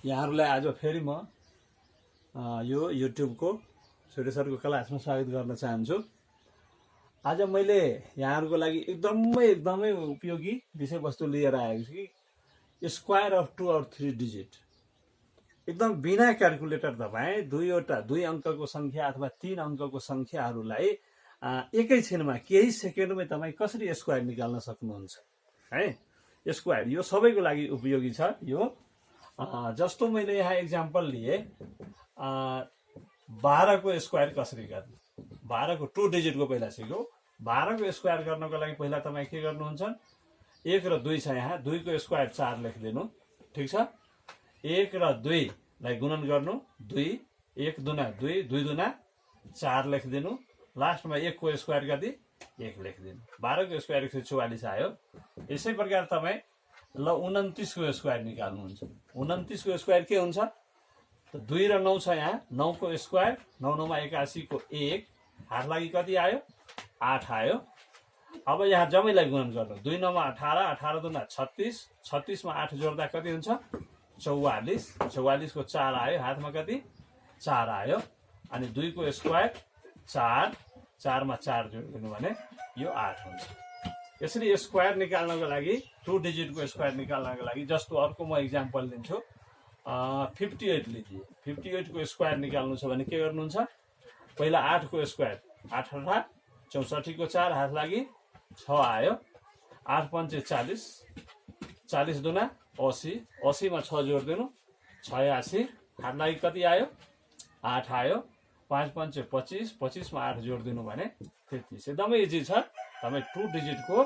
यहाँहरूलाई आज फेरि म यो युट्युबको सूर्य सरको क्लासमा स्वागत गर्न चाहन्छु। आज मैले यहाँहरूको लागि एकदमै उपयोगी विषयवस्तु लिएर आएको छु कि स्क्वायर अफ 2 और 3 डिजिट। एकदम बिना क्याल्कुलेटर तपाईँ दुई अङ्कको सङ्ख्या अथवा 3 अङ्कको सङ्ख्याहरूलाई एकैछिनमा केही सेकेन्डमै तपाईँ कसरी स्क्वायर निकाल्न सक्नुहुन्छ है। स्क्वायर यो सबैको लागि उपयोगी छ। यो जस्तो मैले यहाँ एक्जाम्पल लिए 12 को स्क्वायर कसरी गर्ने, 12 को 2 डिजिट को पहिला सिक्यौँ। 12 को स्क्वायर गर्नको लागि पहिला तपाईँ के गर्नुहुन्छ, 1 र 2 छ, यहाँ 2 को स्क्वायर 4 लेखिदिनु, ठिक छ। 1 र 2 लाई गुणन गर्नु, 2 1 दुना 2 2 दुना 4 लेखिदिनु, लास्टमा 1 को स्क्वायर कति 1 लेखिदिनु। 12 को स्क्वायर 144 आयो। यसै प्रकार तपाईँ ल 29 को स्क्वायर निकाल्नुहुन्छ। 29 को स्क्वायर के हुन्छ, 2 र 9 छ, यहाँ 9 को स्क्वायर 9 9 मा 81 को 1 हात लागि कति आयो 8 आयो। अब यहाँ जम्मैलाई गुणन गर्नु, 2 9 मा 18 18 दुना 36 36 मा 8 जोड्दा कति हुन्छ 44 44 को 4 आयो, हातमा कति 4 आयो। अनि 2 को स्क्वायर 4 4 मा 4 जोडिदिनु भने यो 8 हुन्छ। यसरी स्क्वायर निकाल्नको लागि 2 डिजिट को स्क्वायर निकाल्नको लागि जस्तो अर्को म एक्जाम्पल दिन्छु। 58 लिजिए। 58 को स्क्वायर निकाल्नु छ भने के गर्नुहुन्छ, पहिला 8 को स्क्वायर 8 8 64 को 4 हात लागि 6 आयो। 8 5 40 40 दुना 80 80 मा 6 जोडिदिनु 86 हात लागि कति आयो 8 आयो। 5 5 25 25 मा 8 जोडिदिनु भने 33। एकदमै इजी छ। तपाईँ 2 डिजिट को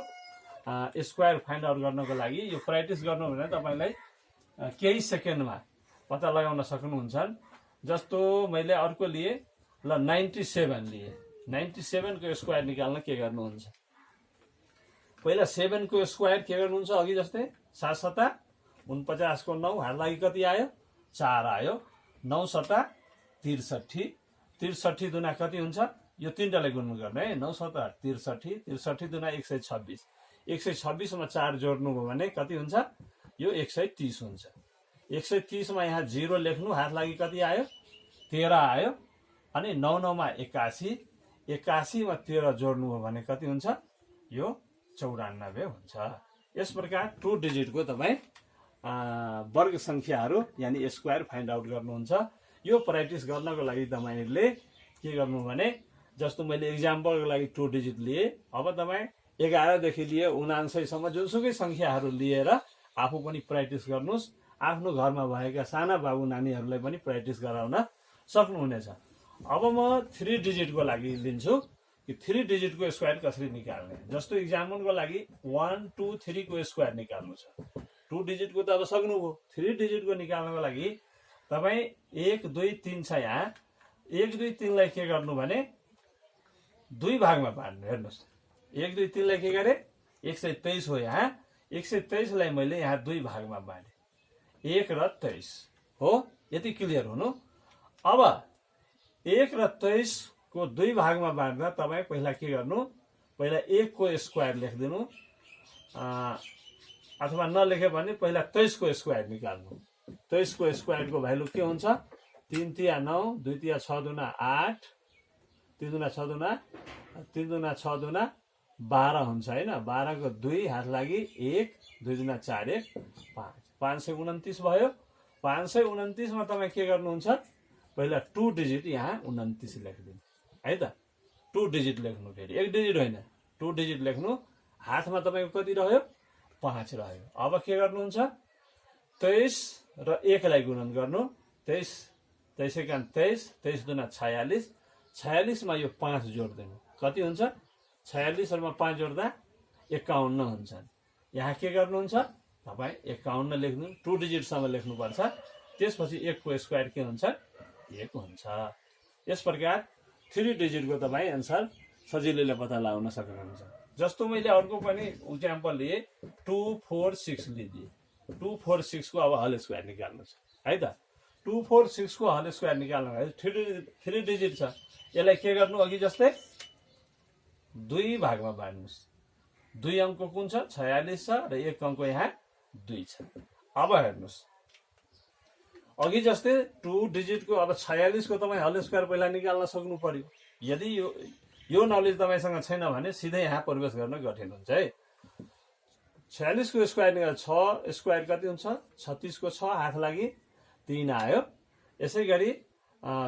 स्क्वायर फाइन्ड आउट गर्नको लागि यो प्र्याक्टिस गर्नु भने तपाईलाई केही सेकेन्डमा पत्ता लगाउन सक्नुहुन्छ। जस्तो मैले अर्को लिए ल 97 लिए। 97 को स्क्वायर निकाल्न के गर्नुहुन्छ, पहिला 7 को स्क्वायर के गर्नुहुन्छ, अघि जस्तै 7 सता 49 को 9 हात लागि कति आयो 4 आयो। 9 सता 63 63 दुना कति हुन्छ, यो तीनटालाई गुणन गर्ने है। 9 सता 63 63 दुना 126 126 मा 4 जोड्नु भयो भने कति हुन्छ, यो 130 हुन्छ। 130 मा यहाँ 0 लेख्नु, हात लागि कति आयो 13 आयो। अनि 9 9 मा 81 81 मा 13 जोड्नु भयो भने कति हुन्छ, यो 94 हुन्छ। यस प्रकार 2 डिजिट को तपाईँ वर्ग संख्याहरू यानी स्क्वायर फाइन्ड आउट गर्नुहुन्छ। यो प्र्याक्टिस गर्नको लागि तपाईहरुले के गर्नु भने, जस्तो मैले एक्जाम्पलको लागि 2 डिजिट लिए। अब तपाईँ 11 देखि लिए 79 सम्म जुनसुकै संख्याहरू लिएर आफू पनि प्र्याक्टिस गर्नुस्। आफ्नो घरमा भएका साना बाबु नानीहरूलाई पनि प्र्याक्टिस गराउन सक्नुहुनेछ। अब म 3 डिजिट को लागि लिन्छु कि 3 डिजिट को स्क्वायर कसरी निकाल्ने। जस्तो एक्जाम्पलको लागि 1 2 3 को स्क्वायर निकाल्नु छ। 2 डिजिट को त अब सक्नुभयो। 3 डिजिट को निकाल्नको लागि तपाईँ 1 2 3 छ, यहाँ 1 2 3 लाई के गर्नु भने 2 भागमा बाँड्नु। हेर्नुहोस् 1 2 3 लाई के गरे 123 हो। यहाँ 123 लाई मैले यहाँ 2 भागमा बाँडे, 1 र 23 हो। यति क्लियर हुनु। अब 1 र 23 को 2 भागमा बाँड्दा तपाईँ पहिला के गर्नु, पहिला 1 को स्क्वायर लेखिदिनु, अथवा नलेखे भने पहिला 23 को स्क्वायर निकाल्नु। 23 को स्क्वायर को भ्यालु के हुन्छ, 3 तिया 9 2 तिया 6 दुना 8 3 दुना 6 दुना 3 दुना 6 दुना 12 हुन्छ हैन। 12 को 2 हात लागि 1 2 दुना 4 1 5 529 भयो। 529 मा तपाईँ के गर्नुहुन्छ, पहिला 2 डिजिट यहाँ 29 लेखिदिनु है त। 2 डिजिट लेख्नु, फेरि 1 डिजिट होइन 2 डिजिट लेख्नु। हातमा तपाईको कति रह्यो 5 रह्यो। अब के गर्नुहुन्छ, 23 र 1 लाई गुणन गर्नु, 23 23 एकान 23 23 दुना 46 46 मा यो 5 जोड्दिनु, कति हुन्छ 46 मा 5 जोड्दा 51 हुन्छ। यहाँ के गर्नुहुन्छ, तपाईँ 51 लेख्नु, 2 डिजिट सम्म लेख्नुपर्छ। त्यसपछि 1 को स्क्वायर के हुन्छ 1 हुन्छ। यस प्रकार 3 डिजिट को तपाईँ आन्सर सजिलैले पत्ता लगाउन सक्नुहुन्छ। जस्तो मैले अर्को पनि एक्जाम्पल लिए 2 4 6 लिजिए। 2 4 6 को अब होल स्क्वायर निकाल्नु छ है त। 2 4 6 को होल स्क्वायर निकाल्नु है, 3 डिजिट छ। यसलाई के गर्नु, अघि जस्तै 2 भागमा बाँड्नुस्। 2 अङ्क कुन छ 46 छ र 1 अङ्क यहाँ 2 छ। अब हेर्नुस्, अघि जस्तै 2 डिजिटको अब 46 को तपाईँ होल स्क्वायर पहिला निकाल्न सक्नु पर्यो। यदि यो नलेज तपाईँसँग छैन भने सिधै यहाँ प्रवेश गर्न कठिन हुन्छ है। 46 को स्क्वायर निकाल 6 स्क्वायर कति हुन्छ 36 को 6 हात लागि 3 आयो। यसै गरी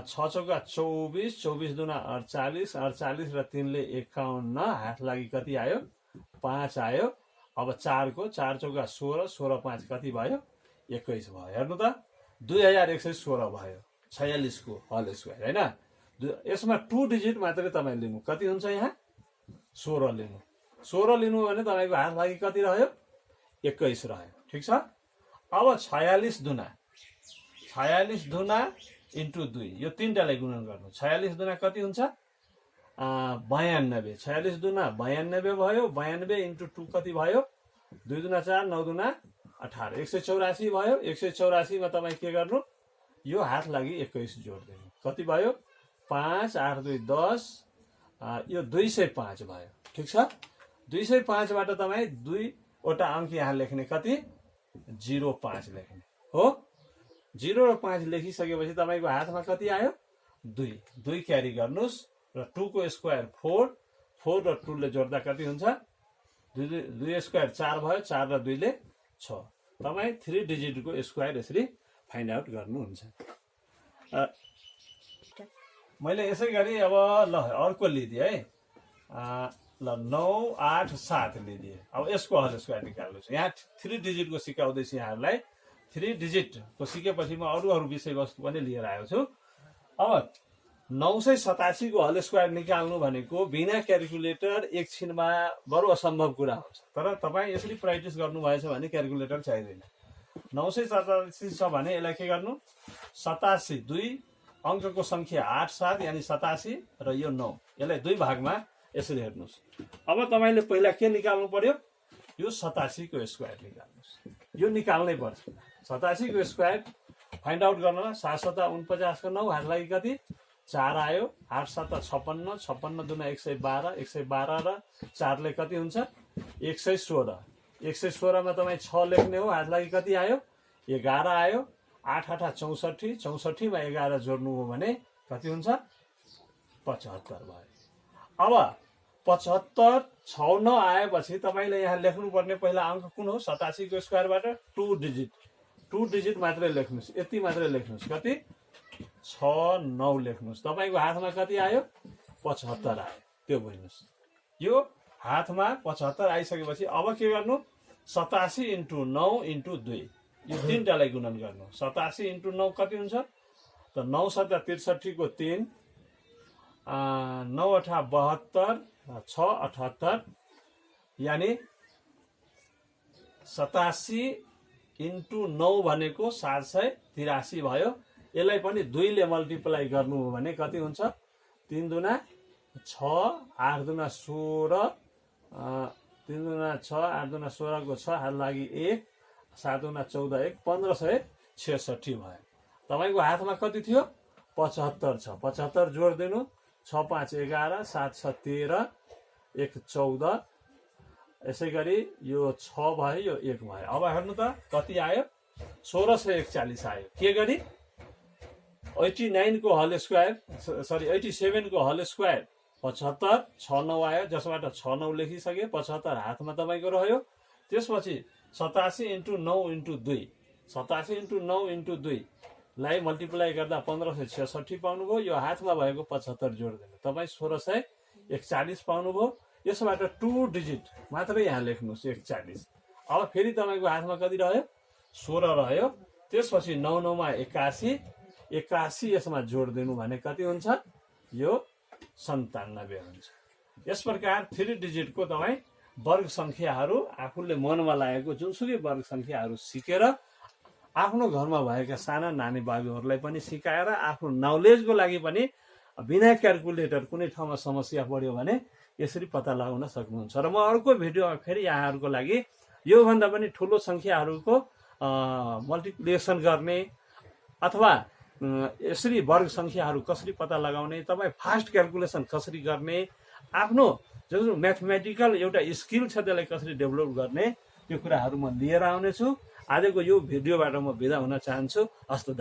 6 चौका 24 24 दुना 48 48 र 3 ले 51 हात लागि कति आयो 5 आयो। अब 4 को 4 चौका 16 16 5 कति भयो 21 भयो। हेर्नु त 2116 भयो 46 को होल स्क्वायर हैन। यसमा 2 डिजिट मात्रै तपाईँ लिनु कति हुन्छ यहाँ 16 लिनु। 16 लिनु भने तपाईको हात लागि कति रह्यो 21 रह्यो। ठिक छ। अब 46 दुना इन्टु 2 यो तीनटालाई गुणन गर्नु। 46 दुना कति हुन्छ 92। 46 दुना 92 भयो। 92 इन्टु 2 कति भयो 2 दुना 4 9 दुना 18 184 भयो। 184 मा तपाईँ के गर्नु यो हात लागि 21 जोड दिनु कति भयो 5 8 2 10 यो 205 भयो। ठिक छ। 205 बाट तपाईँ 2 वटा अंक यहाँ लेख्ने कति 05 लेख्ने हो। 0 र 5 लेखिसकेपछि तपाईको हातमा कति आयो 2 2 क्यारी गर्नुस् र 2 को स्क्वायर 4 4 र 2 ले जोड्दा कति हुन्छ 2 स्क्वायर 4 भयो 4 र 2 ले 6। तपाई 3 डिजिट को स्क्वायर यसरी फाइन्ड आउट गर्नुहुन्छ। मैले यसै गरी अब ल अर्को लिदिए है ल 9 8 7 लिदिए। अब यसको होल स्क्वायर निकाल्नुस्। यहाँ 3 डिजिट को सिकाउँदैछु यहाँहरुलाई। 3 डिजिट को सिकेपछि म अरु विषयवस्तु पनि लिएर आएको छु। अब 987 को होल स्क्वायर निकाल्नु भनेको बिना क्याल्कुलेटर एकछिनमा बरु असम्भव कुरा हुन्छ। तर तपाई यसरी प्र्याक्टिस गर्नु भएछ भने क्याल्कुलेटर चाहिदैन। 987 छ भने यसलाई के गर्नु 87 2 अंकको संख्या 8 7 यानी 87 र यो 9 यसलाई 2 भागमा यसरी हेर्नुस्। अब तपाईले पहिला के निकाल्नु पर्यो यो 87 को स्क्वायर निकाल्नुस्। यो निकाल्नै पर्छ। 87 को स्क्वायर फाइन्ड आउट गर्न 7 7 49 को 9 हात लागि कति 4 आयो। 8 7 56 56 दुना 112 112 र 4 ले कति हुन्छ 116। 116 मा तपाई 6 लेख्ने हो हात लागि कति आयो 11 आयो। 8 8 64 64 मा 11 जोड्नु हो भने कति हुन्छ 75 भयो। अब 75 6 9 आएपछि तपाईले यहाँ लेख्नु पर्ने पहिला अंक कुन हो 87 को स्क्वायरबाट 2 डिजिट मात्रै लेख्नुस्। यति मात्रै लेख्नुस् कति 6 9 लेख्नुस्। तपाईको हातमा कति आयो 75 आयो। त्यो बुझ्नुस्। यो हातमा 75 आइसकेपछि अब के गर्नु 87 इन्टु 9 इन्टु 2 यो तीनटालाई गुणन गर्नु। 87 इन्टु 9 कति हुन्छ त 9 7 63 को 3 9 8 72 6 78 यानी 87 इन्टु 9 भनेको 783 भयो। यसलाई पनि 2 ले मल्टिप्लाई गर्नु हो भने कति हुन्छ 3 दुना 6 8 दुना 16 3 दुना 6 8 दुना 16 को 6 हात लागि 1 7 दुना 14 1 1566 भयो। तपाईको हातमा कति थियो 75 छ। 75 जोड दिनु 6 5 11 7 6 13 1 14 यसै गरी यो 6 भयो यो 1 भयो। अब हेर्नु त कति आयो 1641 आयो। के गरी 89 को होल स्क्वायर सरी 87 को होल स्क्वायर 75 6 9 आयो जसबाट 6 9 लेखिसके 75 हातमा तपाईको रह्यो। त्यसपछि 87 इन्टु 9 इन्टु 2 87 इन्टु 9 इन्टु 2 लाई मल्टिप्लाई गर्दा 1566 पाउनुभयो। यो हातमा भएको 75 जोड दिनु तपाई 1641 पाउनुभयो। यसबाट 2 डिजिट मात्रै यहाँ लेख्नुस् 41। अब फेरि तपाईको हातमा कति रह्यो 16 रह्यो। त्यसपछि 9 9 मा 81 81 यसमा जोड दिनु भने कति हुन्छ यो 97 हुन्छ। यस प्रकार 3 डिजिट को तपाई वर्ग संख्याहरू आफूले मनमा लागेको जुनसुकै वर्ग संख्याहरू सिकेर आफ्नो घरमा भएका साना नानी बाबुहरूलाई पनि सिकाएर आफ्नो नलेजको लागि पनि बिना क्याल्कुलेटर कुनै ठाउँमा समस्या पर्यो भने यसरी पत्ता लगाउन सक्नुहुन्छ। र म अर्को भिडियोमा फेरि यहाँहरूको लागि यो भन्दा पनि ठूलो संख्याहरूको मल्टिप्लिकेसन गर्ने अथवा यसरी वर्ग संख्याहरू कसरी पत्ता लगाउने तपाई फास्ट क्याल्कुलेसन कसरी गर्ने आफ्नो जुन म्याथमेटिकल एउटा स्किल छ त्यसलाई कसरी डेभलप गर्ने त्यो कुराहरू म लिएर आउने छु। आजको यो भिडियोबाट म बिदा हुन चाहन्छु। हस्त।